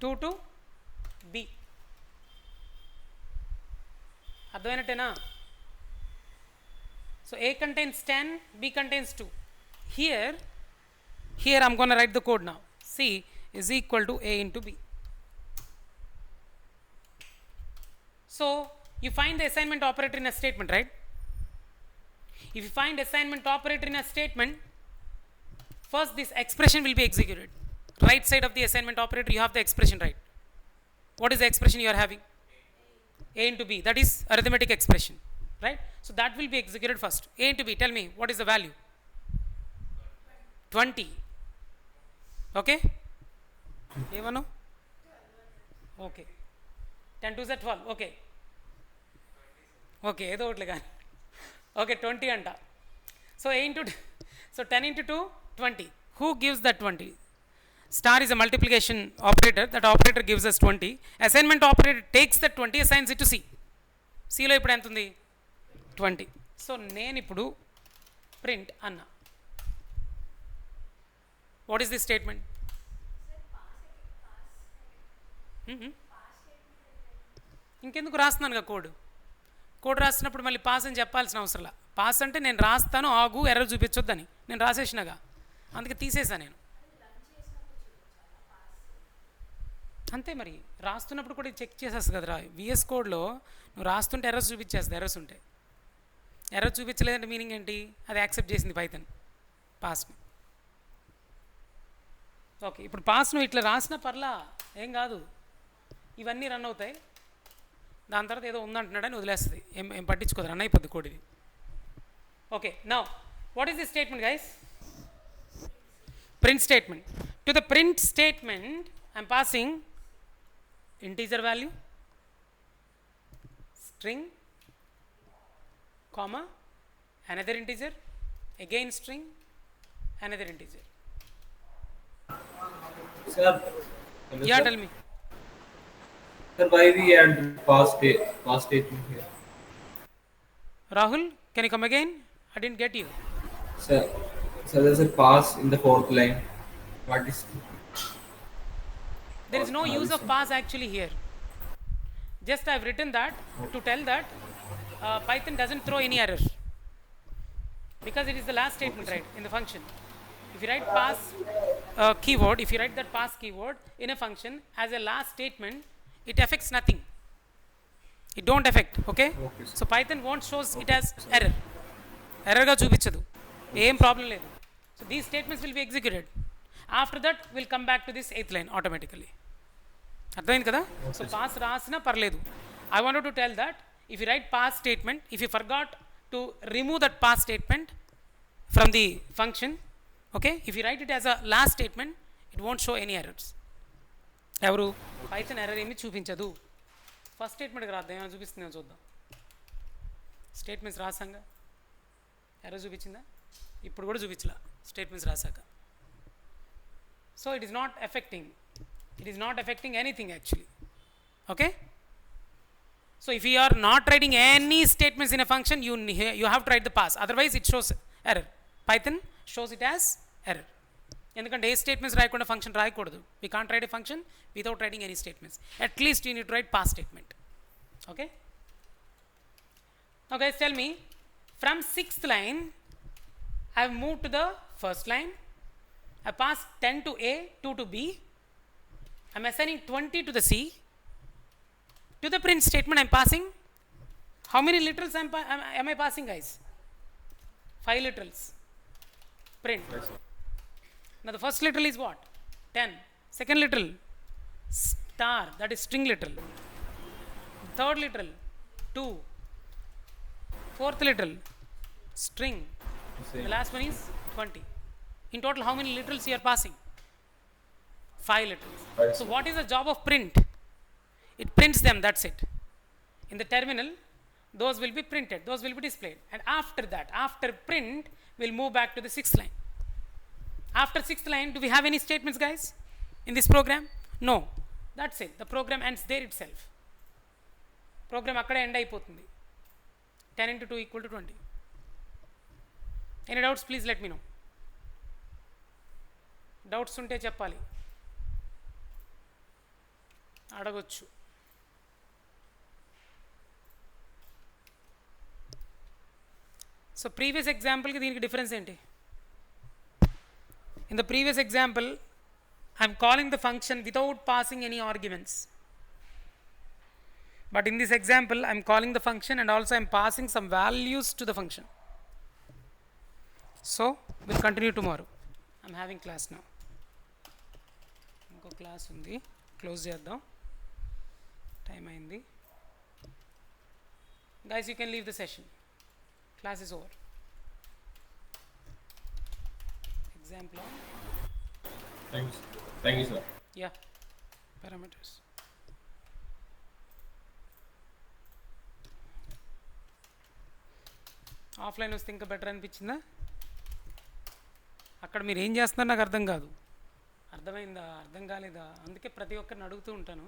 2 to B. అర్థమైనట్టేనా? So A contains 10, B contains 2. Here I'm going to write the code now. C is equal to A into B. So you find the assignment operator in a statement, right? If you find assignment operator in a statement, first this expression will be executed. Right side of the assignment operator, you have the expression, right? What is the expression you are having? A into B, that is arithmetic expression, right? So that will be executed first. A into B, tell me what is the value? 20. Okay? ఏమను? Okay 10 2 12. Okay okay ఏదో ఒకటి కానీ okay 20 అంట. So A into so 10 into 2 20. Who gives that 20? Star is a multiplication operator. That operator gives us 20. Assignment operator takes that 20, assigns it to C. Cలో ఇప్పుడు ఎంత ఉంది? 20. So నేను ఇప్పుడు ప్రింట్ అన్నా. What is the statement? ఇంకెందుకు రాస్తున్నానుగా code రాసినప్పుడు మళ్ళీ pass అని చెప్పాల్సిన అవసరంలా. పాస్ అంటే నేను రాస్తాను, ఆగు, ఎర్ర చూపించొద్దని నేను రాసేసినగా, అందుకే తీసేసా నేను. అంతే మరి, రాస్తున్నప్పుడు కూడా చెక్ చేసేస్తా కదరా. విఎస్ కోడ్లో నువ్వు రాస్తుంటే ఎర్రస్ చూపించేస్తా. ఎర్రస్ ఉంటాయి. ఎర్రస్ చూపించలేదంటే మీనింగ్ ఏంటి? అది యాక్సెప్ట్ చేసింది పైథాన్ పాస్ని. ఓకే, ఇప్పుడు పాస్ నువ్వు ఇట్లా రాసిన పర్లా, ఏం కాదు, ఇవన్నీ రన్ అవుతాయి. దాని తర్వాత ఏదో ఉందంటున్నాడని వదిలేస్తుంది, ఏం పట్టించుకోదు, రన్ అయిపోద్ది కోడ్ ఇది. Okay, now what is the statement guys? Print statement. To the print statement I'm passing integer value, string, comma, another integer, again string, another integer. Sir, Yeah, sir. tell me. Sir, why we add past statement here? Rahul, can you come again? I didn't get you. Sir, there's a pass in the fourth line. What is? There is no use of pass actually here. Just I have written that to tell that Python doesn't throw any error because it is the last statement, right, in the function. If you write pass keyword, if you write that pass keyword in a function as a last statement, it affects nothing. It don't affect, okay? So Python won't shows it as error. Error ga chupichadu. Em problem ledu. So these statements will be executed. After that we'll come back to this 8th line automatically. అర్థమైంది కదా? So pass రాసినా పర్లేదు. I wanted to tell that if you write pass statement, if you forgot to remove that pass statement from the function, okay, if you write it as a last statement, it won't show any errors. ఎవరు? Python error ఏమి చూపించదు. First స్టేట్మెంట్కి రాద్దాం, ఏమైనా చూపిస్తుందేమో చూద్దాం. Statements రాసాంగా error చూపించిందా? ఇప్పుడు కూడా చూపించలా స్టేట్మెంట్స్ రాసాక. So it is not affecting. It is not affecting anything actually, okay? So if you are not writing any statements in a function, you have to write the pass, otherwise it shows error. Python shows it as error. ఎందుకంటే ఏ statements రాయకుండా function రాయకూడదు. We can't write a function without writing any statements. At least you need to write pass statement, okay? Now guys, tell me, from 6th line I have moved to the first line. I passed 10 to A, 2 to B. I'm assigning 20 to the C. To the print statement I'm passing, how many literals am I passing, guys? 5 literals. Print. Now the first literal is what? 10. Second literal, star, that is string literal. Third literal, 2. Fourth literal, string. The last one is 20. In total, how many literals you are passing? 5 literals. So what is the job of print? It prints them, that's it. In the terminal, those will be printed, those will be displayed. And after that, after print, we'll move back to the 6th line. After 6th line, do we have any statements, guys, in this program? No. That's it. The program ends there itself. Program akkade end అయిపోతుంది. 10 into 2 equal to 20. Any doubts, please let me know. Doubts ఉంటే చెప్పాలి, అడగొచ్చు. So previous ఎగ్జాంపుల్కి దీనికి difference ఏంటి? In the previous example, I am calling the function without passing any arguments. But in this example, I am calling the function and also I am passing some values to the function. So, we'll continue tomorrow. I am having class now. ఇంకో class ఉంది, close చేద్దాం, time అయింది. Guys, you can leave the session. Class is over. Example on. Thank you, sir. Yeah, parameters. Offline వస్తే ఇంకా better అనిపించిందా? అక్కడ మీరు ఏం చేస్తున్నారు నాకు అర్థం కాదు. అర్థమైందా? అర్థం కాలేదా? అందుకే ప్రతి ఒక్కరిని అడుగుతూ ఉంటాను.